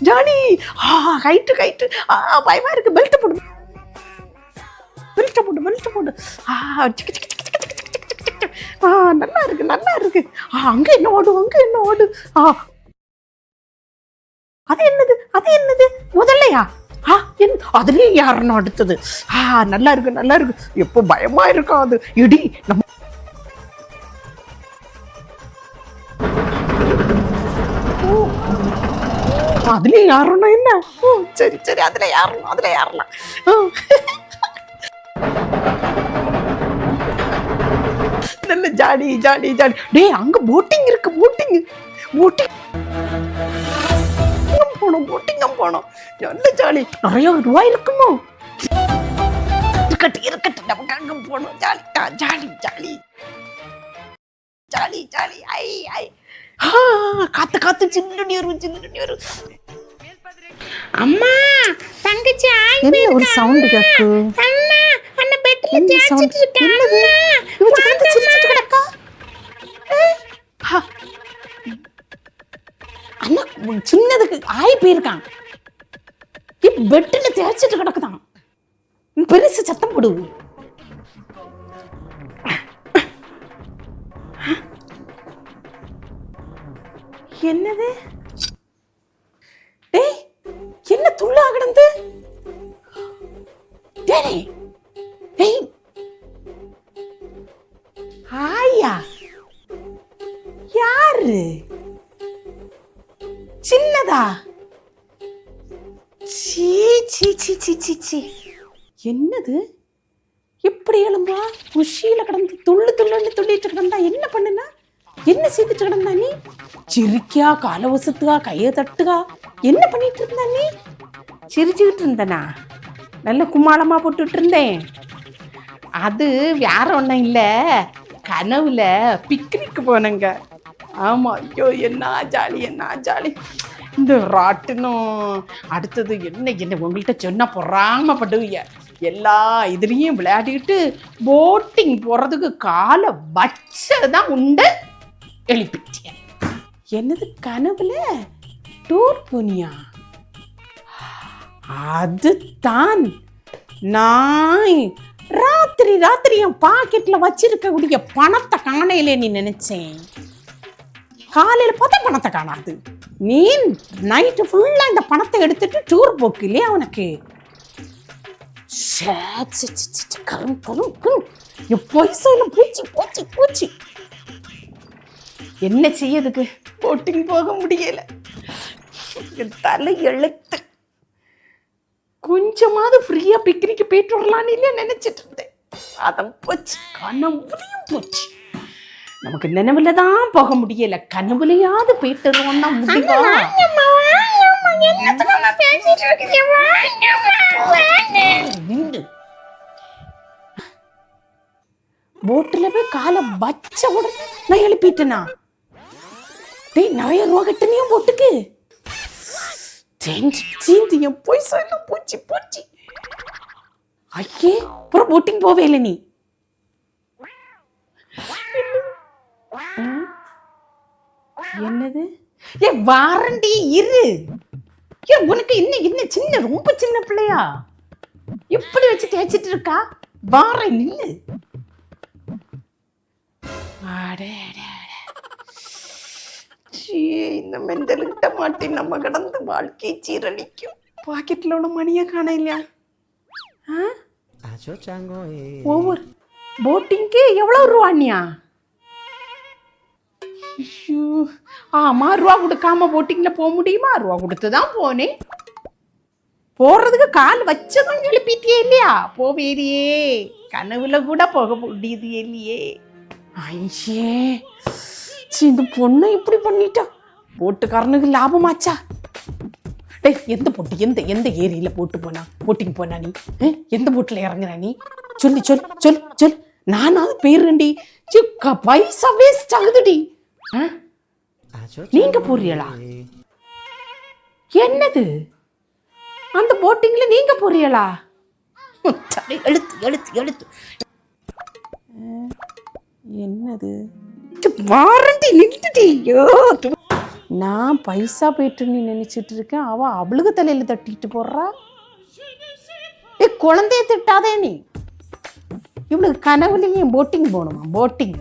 Johnny height height பயமா இருக்கு. Belt போடு பெல்ட் போடு பெல்ட் போடு. சிக்கு சிக்கு சிக்கு சிக்கு சிக்கு சிக்கு சிக்கு. நல்லா இருக்கு நல்லா இருக்கு. அங்க என்ன ஓடு அங்க என்ன ஓடு. அது என்னது அது என்னது முதல்லையா? அதுலயே யாருன்னு அடுத்தது. நல்லா இருக்கு நல்லா இருக்கு. எப்போ பயமா இருக்கா அது. இடி நம்ம அதுலயே யாருன்னா என்ன? சரி சரி அதுல யாரலாம் அதுல யாரலாம். நல்ல ஜாலி ஜாலி ஜாலி. டேய் அங்க போட்டிங் இருக்கு. போட்டிங் போட்டிங் போனோம் போட்டிங் போனோம். நல்ல ஜாலி. நிறைய ரூபாய் இருக்குமோ? இருக்கட்டு இருக்கட்டு நமக்கு அங்க போனோம். Jolly jolly jolly jolly jolly. ஐ ஐ காத்து காத்து சின்ன வரும் சின்ன வரும். அம்மா தங்கச்சி என்ன ஒரு சவுண்ட் கேக்கு? அண்ணா அண்ணா பெட்ல தேய்ச்சிட்டு இருக்கான். இவ வந்து சிரிச்சிட்டு கிடக்கா. அண்ணா சின்னதுக்கு ஆய் போயிருக்கான். பெட்ல தேய்ச்சிட்டு கிடக்குதான். பெருசு சத்தம் போடு. என்னது? டேய் என்ன துள்ளா கிடந்து? டேய் டேய் ஆயா யாரு? சின்னதா? சீ சீ சீ சீ சீ சீ. என்னது இப்படி எலும்பா குஷியில கிடந்து துள்ளு துள்ளுன்னு துள்ளிட்டு கிடந்தா? என்ன பண்ணுனா? என்ன செய்துட்டு கிடந்தா நீ? சிரிக்கா கால வசத்துக்கா கையை தட்டுகா என்ன பண்ணிட்டு இருந்தா நீ? சிரிச்சுக்கிட்டு இருந்தனா? நல்ல கும்மாளமா போட்டுட்டு இருந்தேன். அது வேற ஒன்றும் இல்லை, கனவுல பிக்னிக் போனங்க. ஆமா ஐயோ என்ன ஜாலி என்ன ஜாலி. இந்த ராட்டினம் அடுத்தது என்ன என்ன உங்கள்கிட்ட சொன்னா பொறாமப்படுவீங்க. எல்லா இதுலேயும் விளையாடிக்கிட்டு போட்டிங் போகிறதுக்கு காலை வச்சதான் உண்டு எழுப்பிட்டேன். என்னது கனவுல டூர் போனியா? அதுதான் நான் ராத்திரி ராத்திரி என் பாக்கெட்ல வச்சிருக்கக்கூடிய பணத்தை காணையில நீ நினைச்சேன். காலையில பார்த்தா பணத்தை காணாது. நீ நைட்டு ஃபுல்லா இந்த பணத்தை எடுத்துட்டு டூர் போக்கு இல்லையா உனக்கு? பூச்சி பூச்சி பூச்சி. என்ன செய்யறதுக்கு போட்டிங் போக முடியல. தலை எழுத்து. கொஞ்சமாவது ஃப்ரீயா பிக்னிக் போயிட்டு வரலான்னு இல்லையா நினைச்சிட்டு இருந்தேன். அதான் போச்சு, கனவுலையும் போச்சு. நமக்கு நினைவுல தான் போக முடியல, கனவுலையாவது போயிட்டு வருவோம்னா முடியும். போட்டுல போய் காலை வச்ச உடனே நான் எழுப்பிட்டேனா? டேய் நிறைய ரூபா கட்டணியும் போட்டுக்கு என் போய் சொல்ல போச்சு போச்சு. ஐயே அப்புறம் போட்டிங் போவே இல்லை நீ. என்னது? ஏ வாரண்டி இரு. ஏ உனக்கு என்ன சின்ன ரொம்ப சின்ன பிள்ளையா இப்படி வச்சு தேய்ச்சிட்டு இருக்கா? வாரேன் நில்லு. இந்த மெண்டலுக்கிட்ட மாட்டி நம்ம கடந்து வாழ்க்கை சீரழிக்கும். பாக்கெட்ல உள்ள மணியை காண இல்லையா? ஒவ்வொரு போட்டிங்க்கு எவ்வளவு ரூபாண்ணியா? ஆமா ரூபா கொடுக்காம போட்டிங்ல போக முடியுமா? ரூபா கொடுத்துதான் போனேன். போறதுக்கு கால் வச்சதும் எழுப்பிட்டியே இல்லையா? போவேரியே கனவுல கூட போக முடியுது இல்லையே. ஐயே இந்த பொண்ணு இப்படி பண்ணிட்டா. போட்டுக்காரனுக்கு லாபமாச்சா? டேய் எந்த போட்டு எந்த எந்த ஏரியில போட்டு போனா போட்டிங் போனா நீ? எந்த போட்டுல இறங்குற நீ? சொல்லி சொல் சொல் சொல். நானாவது போயிருண்டி. பைசா வேஸ்ட் ஆகுதுடி. நீங்க போறீங்களா? என்னது அந்த போட்டிங்ல நீங்க போறீங்களா? எழுத்து எழுத்து எழுத்து. என்னது வாரண்டி நின்றுடி. நான் பைசா போயிட்டுன்னு நினைச்சிட்டு இருக்கேன், அவளுக்கு தலையில தட்டிட்டு போடுறா. குழந்தைய திட்டாதே நீ. இவளுக்கு கனவுலையும் போட்டிங் போகணுமா? போட்டிங்